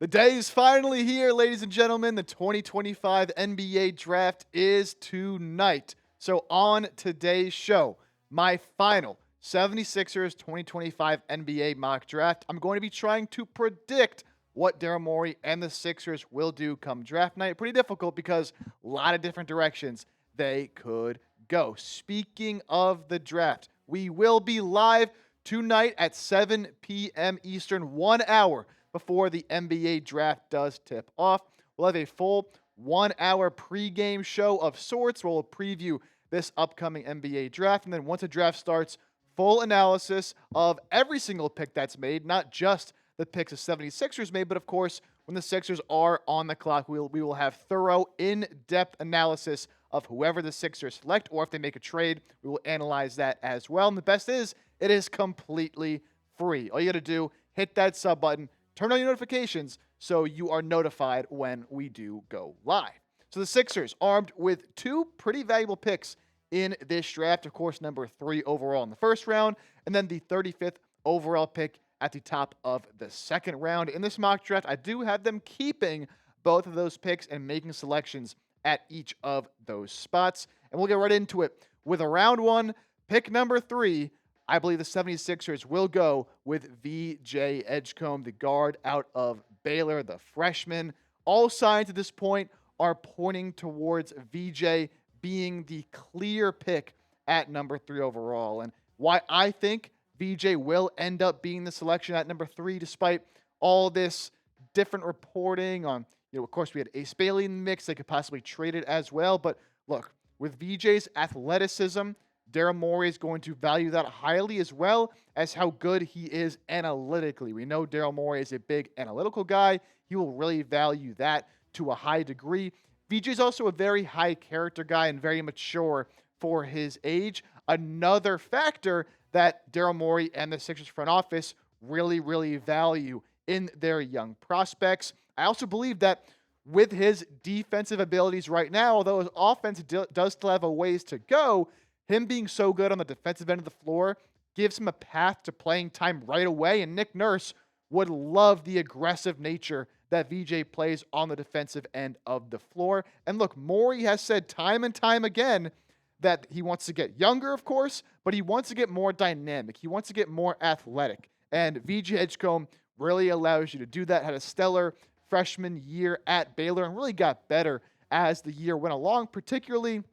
The day is finally here, ladies and gentlemen. The 2025 NBA draft is tonight. So, on today's show, my final 76ers 2025 NBA mock draft, I'm going to be trying to predict what Daryl Morey and the Sixers will do come draft night. Pretty difficult because a lot of different directions they could go. Speaking of the draft, we will be live tonight at 7 p.m. Eastern, 1 hour before the NBA draft does tip off. We'll have a full 1 hour pregame show of sorts where we'll preview this upcoming NBA draft. And then once the draft starts, full analysis of every single pick that's made, not just the picks the 76ers made, but of course, when the Sixers are on the clock, we will have thorough, in-depth analysis of whoever the Sixers select, or if they make a trade, we will analyze that as well. And the best is, it is completely free. All you got to do, hit that sub button, turn on your notifications so you are notified when we do go live. So the Sixers armed with two pretty valuable picks in this draft. Of course, number 3 overall in the first round, and then the 35th overall pick at the top of the second round. In this mock draft, I do have them keeping both of those picks and making selections at each of those spots. And we'll get right into it. With a round 1, pick number 3, I believe the 76ers will go with VJ Edgecombe, the guard out of Baylor, the freshman. All signs at this point are pointing towards VJ being the clear pick at number 3 overall. And why I think VJ will end up being the selection at number 3, despite all this different reporting on, of course, we had Ace Bailey in the mix. They could possibly trade it as well. But look, with VJ's athleticism, Daryl Morey is going to value that highly, as well as how good he is analytically. We know Daryl Morey is a big analytical guy. He will really value that to a high degree. VJ is also a very high character guy and very mature for his age. Another factor that Daryl Morey and the Sixers front office really, really value in their young prospects. I also believe that with his defensive abilities right now, although his offense does still have a ways to go, him being so good on the defensive end of the floor gives him a path to playing time right away, and Nick Nurse would love the aggressive nature that VJ plays on the defensive end of the floor. And look, Morey has said time and time again that he wants to get younger, of course, but he wants to get more dynamic. He wants to get more athletic. And VJ Edgecombe really allows you to do that. Had a stellar freshman year at Baylor and really got better as the year went along, particularly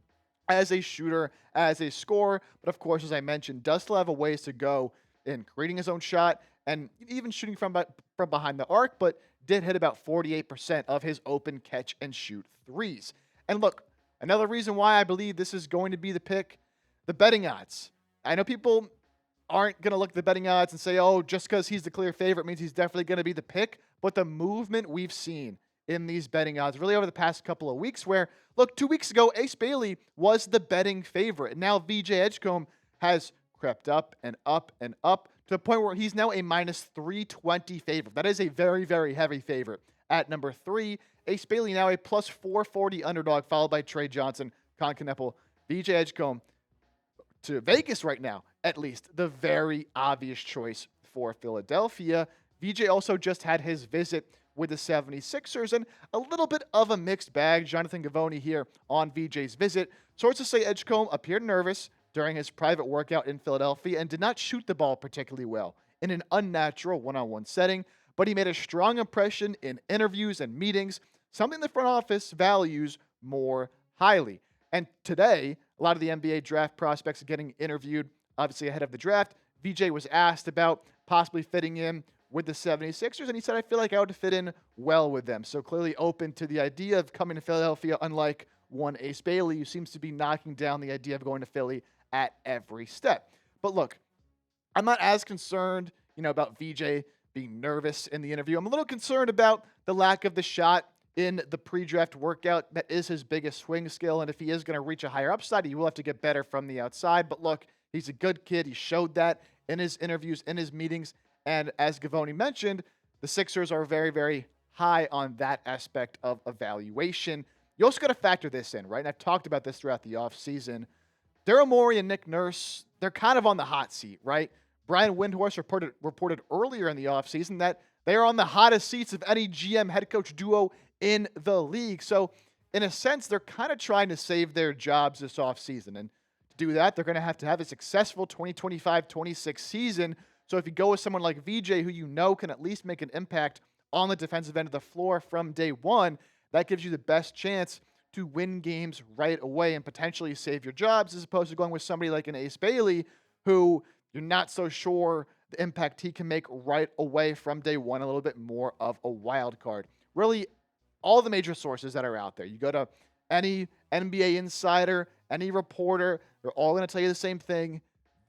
as a shooter, as a scorer. But of course, as I mentioned, does still have a ways to go in creating his own shot and even shooting from behind the arc, but did hit about 48% of his open catch and shoot threes. And look, another reason why I believe this is going to be the pick, the betting odds. I know people aren't going to look at the betting odds and say, oh, just because he's the clear favorite means he's definitely going to be the pick. But the movement we've seen in these betting odds really over the past couple of weeks where, look, 2 weeks ago, Ace Bailey was the betting favorite. And now VJ Edgecombe has crept up and up and up to the point where he's now a minus 320 favorite. That is a very, very heavy favorite. At number 3, Ace Bailey now a plus 440 underdog, followed by Trey Johnson, Con Kneppel, VJ Edgecombe. To Vegas right now, at least, the very obvious choice for Philadelphia. VJ also just had his visit with the 76ers, and a little bit of a mixed bag. Jonathan Givony here on VJ's visit. Sources say Edgecombe appeared nervous during his private workout in Philadelphia and did not shoot the ball particularly well in an unnatural one-on-one setting, but he made a strong impression in interviews and meetings, something the front office values more highly. And today, a lot of the NBA draft prospects are getting interviewed, obviously ahead of the draft. VJ was asked about possibly fitting in with the 76ers, and he said, I feel like I would fit in well with them. So clearly open to the idea of coming to Philadelphia, unlike one Ace Bailey, who seems to be knocking down the idea of going to Philly at every step. But look, I'm not as concerned, about VJ being nervous in the interview. I'm a little concerned about the lack of the shot in the pre-draft workout. That is his biggest swing skill, and if he is going to reach a higher upside, he will have to get better from the outside. But look, he's a good kid. He showed that in his interviews, in his meetings, and as Givony mentioned, the Sixers are very, very high on that aspect of evaluation. You also got to factor this in, right? And I've talked about this throughout the offseason. Daryl Morey and Nick Nurse, they're kind of on the hot seat, right? Brian Windhorst reported earlier in the offseason that They are on the hottest seats of any GM head coach duo in the league. So, in a sense, they're kind of trying to save their jobs this offseason. And to do that, they're going to have a successful 2025-26 season. So, if you go with someone like VJ, who you know can at least make an impact on the defensive end of the floor from day one, that gives you the best chance to win games right away and potentially save your jobs, as opposed to going with somebody like an Ace Bailey, who you're not so sure the impact he can make right away from day one, a little bit more of a wild card. Really, all the major sources that are out there, you go to any NBA insider, any reporter, they're all going to tell you the same thing.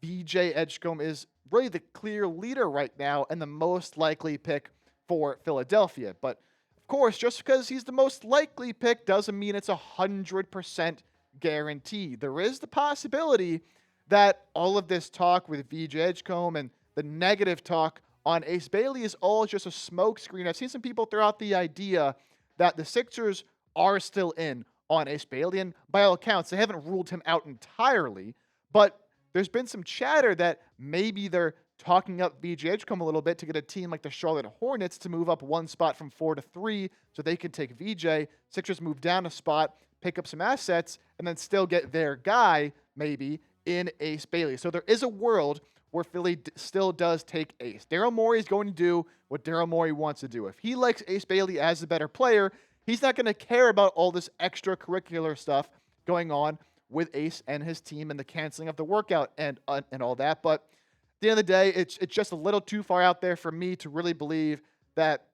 VJ Edgecombe is really the clear leader right now and the most likely pick for Philadelphia. But of course, just because he's the most likely pick doesn't mean it's 100% guaranteed. There is the possibility that all of this talk with VJ Edgecombe and the negative talk on Ace Bailey is all just a smokescreen. I've seen some people throw out the idea that the Sixers are still in on Ace Bailey, and by all accounts, they haven't ruled him out entirely, but there's been some chatter that maybe they're talking up VJ Edgecombe a little bit to get a team like the Charlotte Hornets to move up one spot from 4 to 3 so they can take VJ. Sixers move down a spot, pick up some assets, and then still get their guy, maybe, in Ace Bailey. So there is a world where Philly still does take Ace. Daryl Morey is going to do what Daryl Morey wants to do. If he likes Ace Bailey as a better player, he's not going to care about all this extracurricular stuff going on with Ace and his team and the canceling of the workout and all that. But at the end of the day, it's just a little too far out there for me to really believe that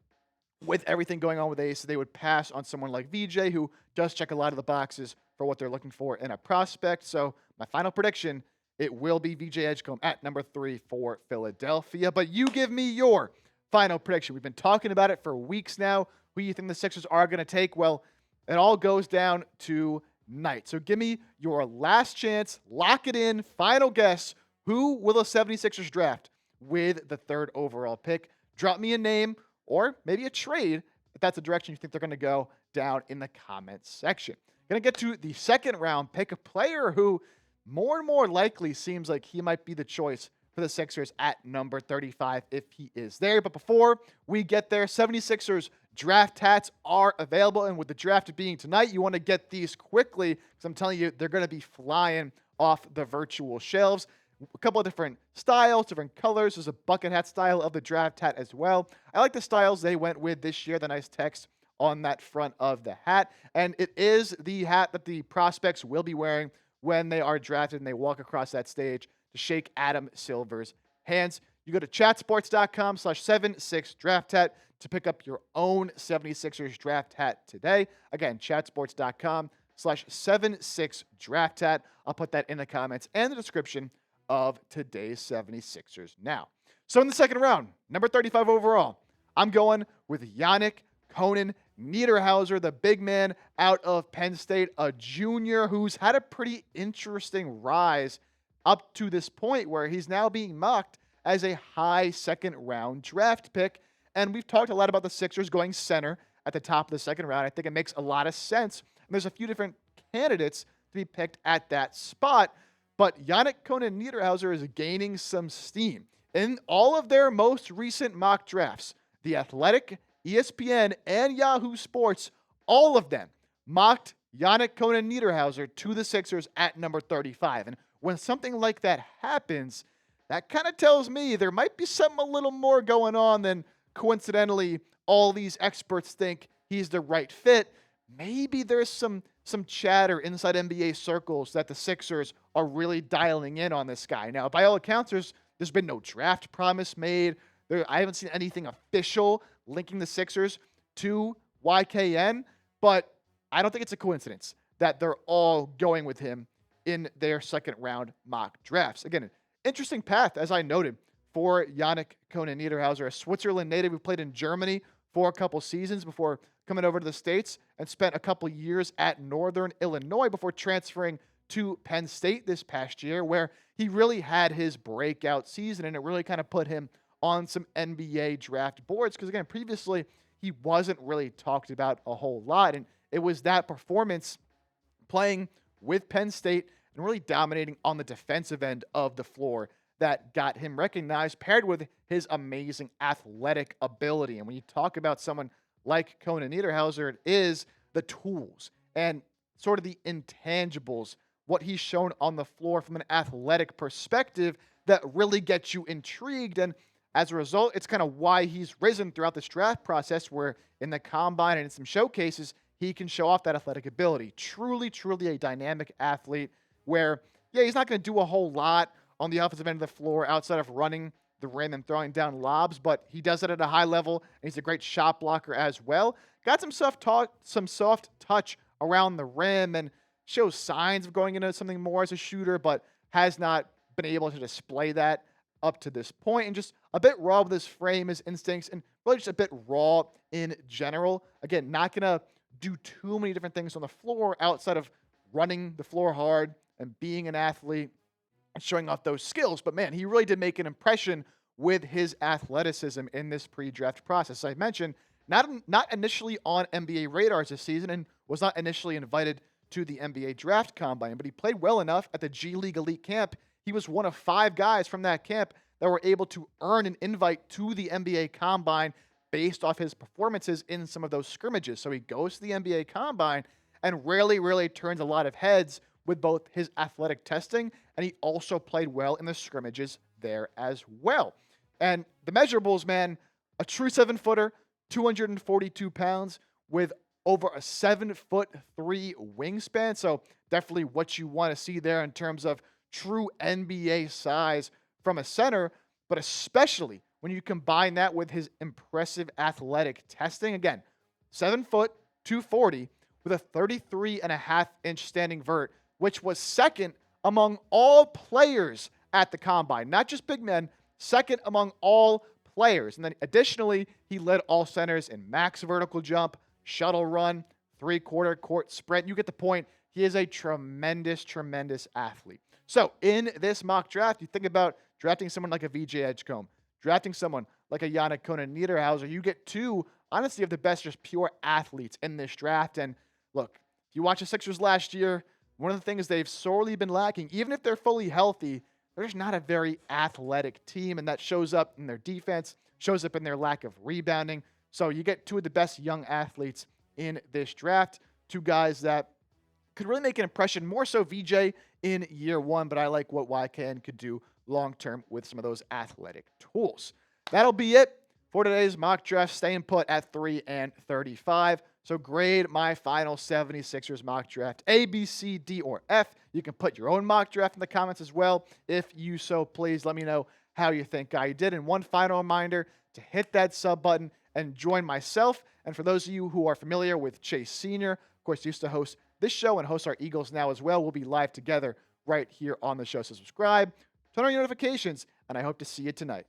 with everything going on with Ace, they would pass on someone like VJ, who does check a lot of the boxes for what they're looking for in a prospect. So my final prediction, it will be VJ Edgecombe at number 3 for Philadelphia. But you give me your final prediction. We've been talking about it for weeks now. Who you think the Sixers are going to take? Well, it all goes down to night. So give me your last chance. Lock it in. Final guess. Who will the 76ers draft with the 3rd overall pick? Drop me a name or maybe a trade if that's the direction you think they're going to go down in the comments section. Going to get to the 2nd round pick, a player who more and more likely seems like he might be the choice for the Sixers at number 35 if he is there. But before we get there, 76ers draft hats are available. And with the draft being tonight, you want to get these quickly because I'm telling you, they're going to be flying off the virtual shelves. A couple of different styles, different colors. There's a bucket hat style of the draft hat as well. I like the styles they went with this year, the nice text on that front of the hat. And it is the hat that the prospects will be wearing when they are drafted and they walk across that stage to shake Adam Silver's hands. You go to chatsports.com/76draft hat to pick up your own 76ers draft hat today. Again, chatsports.com/76draft hat. I'll put that in the comments and the description of today's 76ers now. So in the 2nd round, number 35 overall, I'm going with Yanic, Konan, Niederhauser, the big man out of Penn State, a junior who's had a pretty interesting rise up to this point where he's now being mocked as a high 2nd round draft pick. And we've talked a lot about the Sixers going center at the top of the 2nd round. I think it makes a lot of sense. And there's a few different candidates to be picked at that spot. But Yanic, Konan, Niederhauser is gaining some steam. In all of their most recent mock drafts, The Athletic, ESPN, and Yahoo Sports, all of them mocked Yanic, Konan, Niederhauser to the Sixers at number 35. And when something like that happens, that kind of tells me there might be something a little more going on than coincidentally all these experts think he's the right fit. Maybe there's some chatter inside NBA circles that the Sixers are really dialing in on this guy. Now, by all accounts, there's been no draft promise made. I haven't seen anything official linking the Sixers to YKN, but I don't think it's a coincidence that they're all going with him in their 2nd round mock drafts. Again, an interesting path, as I noted, for Yanic, Konan, Niederhauser, a Switzerland native who played in Germany for a couple seasons before coming over to the States and spent a couple years at Northern Illinois before transferring to Penn State this past year, where he really had his breakout season, and it really kind of put him on some NBA draft boards because, again, previously he wasn't really talked about a whole lot, and it was that performance playing with Penn State and really dominating on the defensive end of the floor that got him recognized, paired with his amazing athletic ability. And when you talk about someone like Konan Niederhauser, it is the tools and sort of the intangibles, what he's shown on the floor from an athletic perspective that really gets you intrigued. And as a result, it's kind of why he's risen throughout this draft process, where in the combine and in some showcases, he can show off that athletic ability. Truly, truly a dynamic athlete where, yeah, he's not going to do a whole lot on the offensive end of the floor outside of running the rim and throwing down lobs, but he does it at a high level, and he's a great shot blocker as well. Got some soft touch around the rim and shows signs of going into something more as a shooter, but has not been able to display that up to this point, and just a bit raw with his frame, his instincts, and really just a bit raw in general. Again, not going to do too many different things on the floor outside of running the floor hard and being an athlete and showing off those skills. But man, he really did make an impression with his athleticism in this pre-draft process. As I mentioned, not initially on NBA radars this season and was not initially invited to the NBA draft combine, but he played well enough at the G League Elite camp. He was one of 5 guys from that camp that were able to earn an invite to the NBA combine based off his performances in some of those scrimmages. So he goes to the NBA combine and really turns a lot of heads with both his athletic testing, and he also played well in the scrimmages there as well. And the measurables, man, a true 7-footer, 242 pounds with over a 7'3" wingspan. So definitely what you want to see there in terms of true NBA size from a center, but especially when you combine that with his impressive athletic testing. Again, 7 foot, 240 with a 33.5-inch standing vert, which was second among all players at the combine, not just big men, second among all players. And then additionally, he led all centers in max vertical jump, shuttle run, 3/4 court sprint. You get the point. He is a tremendous athlete. So in this mock draft, you think about drafting someone like a VJ Edgecombe, drafting someone like a Yanic Konan Niederhauser. You get 2, honestly, of the best just pure athletes in this draft. And look, if you watch the Sixers last year, one of the things they've sorely been lacking, even if they're fully healthy, they're just not a very athletic team, and that shows up in their defense, shows up in their lack of rebounding. So you get 2 of the best young athletes in this draft, 2 guys that could really make an impression, more so VJ in year 1, but I like what YKN could do long-term with some of those athletic tools. That'll be it for today's mock draft, staying put at 3 and 35. So grade my final 76ers mock draft, A, B, C, D, or F. You can put your own mock draft in the comments as well. If you so please, let me know how you think I did. And one final reminder to hit that sub button and join myself. And for those of you who are familiar with Chase Sr., of course, used to host this show and host our Eagles Now as well. We'll be live together right here on the show. So subscribe, turn on your notifications, and I hope to see you tonight.